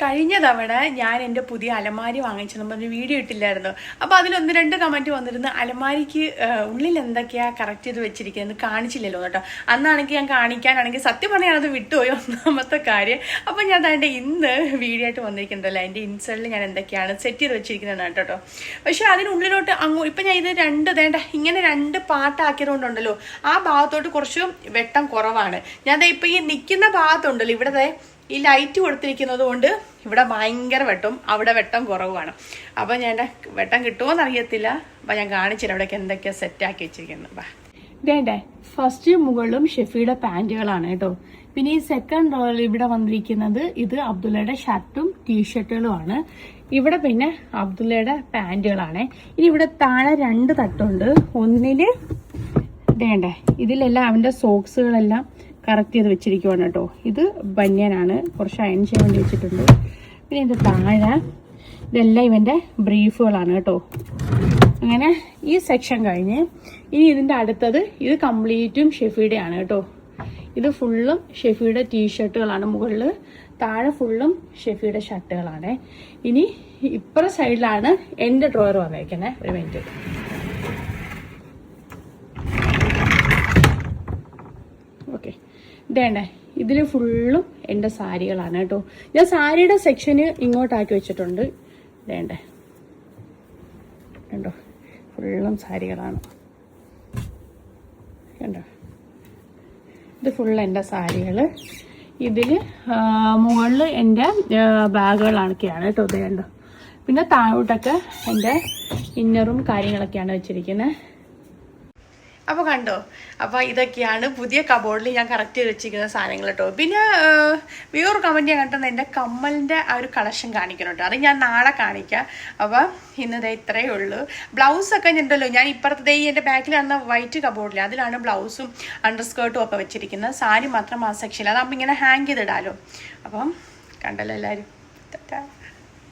കഴിഞ്ഞ തവണ ഞാൻ എൻ്റെ പുതിയ അലമാരി വാങ്ങിച്ചെന്ന് പറഞ്ഞ് വീഡിയോ ഇട്ടില്ലായിരുന്നു. അപ്പോൾ അതിൽ 1-2 കമൻറ്റ് വന്നിരുന്നു, അലമാരിക്ക് ഉള്ളിൽ എന്തൊക്കെയാണ് കറക്റ്റ് ചെയ്ത് വെച്ചിരിക്കുന്നത് കാണിച്ചില്ലല്ലോ കേട്ടോ. അന്നാണെങ്കിൽ ഞാൻ കാണിക്കാനാണെങ്കിൽ സത്യം പറഞ്ഞാൽ ഞാനത് വിട്ടുപോയി, ഒന്നാമത്തെ കാര്യം. അപ്പോൾ ഞാൻ അതിൻ്റെ ഇന്ന് വീഡിയോ ആയിട്ട് വന്നിരിക്കുന്നുണ്ടല്ലോ, അതിൻ്റെ ഇൻസൈഡിൽ ഞാൻ എന്തൊക്കെയാണ് സെറ്റ് ചെയ്ത് വെച്ചിരിക്കുന്നതാണ് കേട്ടോ. പക്ഷേ അതിനുള്ളിലോട്ട് ഇപ്പം ഞാൻ ഇത് ഇങ്ങനെ 2 പാർട്ടാക്കിയതുകൊണ്ടുണ്ടല്ലോ, ആ ഭാഗത്തോട്ട് കുറച്ച് വെട്ടം കുറവാണ്. ഞാൻ ഇപ്പോൾ ഈ നിൽക്കുന്ന ഭാഗത്തുണ്ടല്ലോ, ഇവിടെ ഈ ലൈറ്റ് കൊടുത്തിരിക്കുന്നത് കൊണ്ട് ഇവിടെ ഭയങ്കര വെട്ടം, അവിടെ വെട്ടം കുറവാണ്. അപ്പോൾ ഞാൻ വെട്ടം കിട്ടുമോയെന്ന് അറിയത്തില്ല. അപ്പോൾ ഞാൻ കാണിച്ചില്ല അവിടേക്ക് എന്തൊക്കെയാണ് സെറ്റാക്കി വെച്ചിരിക്കുന്നത്. ഇതേണ്ടേ ഫസ്റ്റ് മുകളിലും ഷെഫിയുടെ പാൻറ്റുകളാണ് കേട്ടോ. പിന്നെ ഈ സെക്കൻഡ് റോയിൽ ഇവിടെ വന്നിരിക്കുന്നത് ഇത് അബ്ദുള്ളയുടെ ഷർട്ടും ടീഷർട്ടുകളുമാണ്. ഇവിടെ പിന്നെ അബ്ദുള്ളയുടെ പാൻറ്റുകളാണ്. ഇനി ഇവിടെ താഴെ 2 തട്ടുണ്ട്. ഒന്നില് ഇതേണ്ടേ ഇതിലെല്ലാം അവൻ്റെ സോക്സുകളെല്ലാം കറക്റ്റ് ചെയ്ത് വെച്ചിരിക്കുവാണ് കേട്ടോ. ഇത് ബനിയനാണ്, കുറച്ച് അയൺ ചെയ്യാൻ വേണ്ടി വെച്ചിട്ടുണ്ട്. പിന്നെ ഇത് താഴെ ഇതെല്ലാം ഇവൻ്റെ ബ്രീഫുകളാണ് കേട്ടോ. അങ്ങനെ ഈ സെക്ഷൻ കഴിഞ്ഞ് ഇനി ഇതിൻ്റെ അടുത്തത് ഇത് കംപ്ലീറ്റും ഷെഫിയുടെ ആണ് കേട്ടോ. ഇത് ഫുള്ളും ഷെഫിയുടെ ടീഷർട്ടുകളാണ്. മുകളിൽ താഴെ ഫുള്ളും ഷെഫിയുടെ ഷർട്ടുകളാണ്. ഇനി ഇപ്പുറ സൈഡിലാണ് എൻ്റെ ഡ്രോയർ വന്നേക്കുന്നത്. ഒരു മിനിറ്റ്. ഓക്കെ, ഇതേണ്ടേ ഇതിൽ ഫുള്ളും എൻ്റെ സാരികളാണ് കേട്ടോ. ഞാൻ സാരിയുടെ സെക്ഷന് ഇങ്ങോട്ടാക്കി വെച്ചിട്ടുണ്ട്. ഇതേണ്ടേ കണ്ടോ, ഫുള്ളും സാരികളാണ് കണ്ടോ. ഇത് ഫുള്ള് എൻ്റെ സാരികൾ. ഇതിൽ മുകളിൽ എൻ്റെ ബാഗുകളൊക്കെയാണ് കേട്ടോ. ഇത് കണ്ടോ. പിന്നെ താഴോട്ടൊക്കെ എൻ്റെ ഇന്നറും കാര്യങ്ങളൊക്കെയാണ് വെച്ചിരിക്കുന്നത്. അപ്പോൾ കണ്ടോ, അപ്പോൾ ഇതൊക്കെയാണ് പുതിയ കബോർഡിൽ ഞാൻ കറക്റ്റ് ചെയ്ത് വെച്ചിരിക്കുന്ന സാധനങ്ങൾ കേട്ടോ. പിന്നെ വേറൊരു കമൻറ്റ് ഞാൻ കണ്ടത് എൻ്റെ കമ്മലിൻ്റെ ആ ഒരു കളക്ഷൻ കാണിക്കണം കേട്ടോ. അത് ഞാൻ നാളെ കാണിക്കാം. അപ്പോൾ ഇന്നതേ ഇത്രയേ ഉള്ളൂ. ബ്ലൗസൊക്കെ ഉണ്ടല്ലോ, ഞാൻ ഇപ്പുറത്തെ എൻ്റെ ബാക്കിൽ കാണുന്ന വൈറ്റ് കബോർഡിൽ അതിലാണ് ബ്ലൗസും അണ്ടർസ്കേർട്ടും ഒക്കെ വെച്ചിരിക്കുന്നത്. സാരി മാത്രം ആ സെക്ഷനിൽ, അതാകുമ്പോൾ ഇങ്ങനെ ഹാങ് ചെയ്തിടാലോ. അപ്പം കണ്ടല്ലോ എല്ലാവരും.